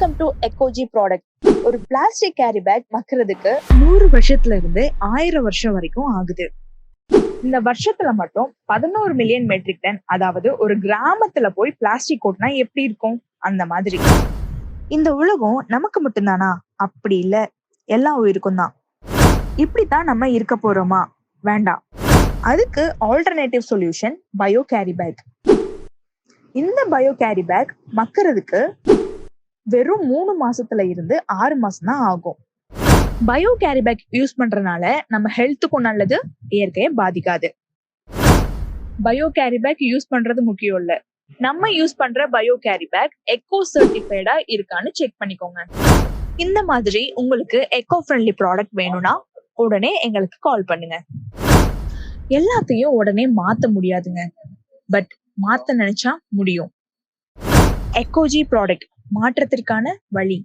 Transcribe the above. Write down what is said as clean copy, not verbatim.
Welcome to Ecoji product. ஒரு plastic carry bag மக்கிறதுக்கு 100 வருஷத்துல இருந்து 1000 வருஷம் வரைக்கும் ஆகுது. இந்த வருஷத்துல மட்டும் 11 மில்லியன் மெட்ரிக் டன், அதாவது ஒரு கிராமத்துல போய் பிளாஸ்டிக் ஓட்டினா எப்படி இருக்கும் அந்த மாதிரி. இந்த உலகம் நமக்கு மட்டும்தானா? அப்படி இல்ல, எல்லா உயிருக்கும் தான். இப்படித்தான் நம்ம இருக்க போறோமா? வேண்டாம். அதுக்கு alternative solution bio carry bag. இந்த பயோ கேரி பேக் மக்கிறதுக்கு வெறும் 3 மாசத்துல இருந்து 6 மாசம் தான் ஆகும். பயோ கேரி பேக் யூஸ் பண்றதுனால நம்ம ஹெல்த்துக்கும் நல்லது, இயற்கையை பாதிக்காது. பயோ கேரி பேக் யூஸ் பண்றது முக்கியம் இல்ல, நம்ம யூஸ் பண்ற பயோ கேரி பேக் எக்கோ சர்டிஃபைடா இருக்கான்னு செக் பண்ணிக்கோங்க. இந்த மாதிரி உங்களுக்கு எக்கோ ஃப்ரெண்ட்லி ப்ராடக்ட் வேணும்னா உடனே எங்களுக்கு கால் பண்ணுங்க. எல்லாத்தையும் உடனே மாத்த முடியாதுங்க, பட் மாத்த நினைச்சா முடியும். எக்கோஜி ப்ராடக்ட், மாற்றத்திற்கான வழி.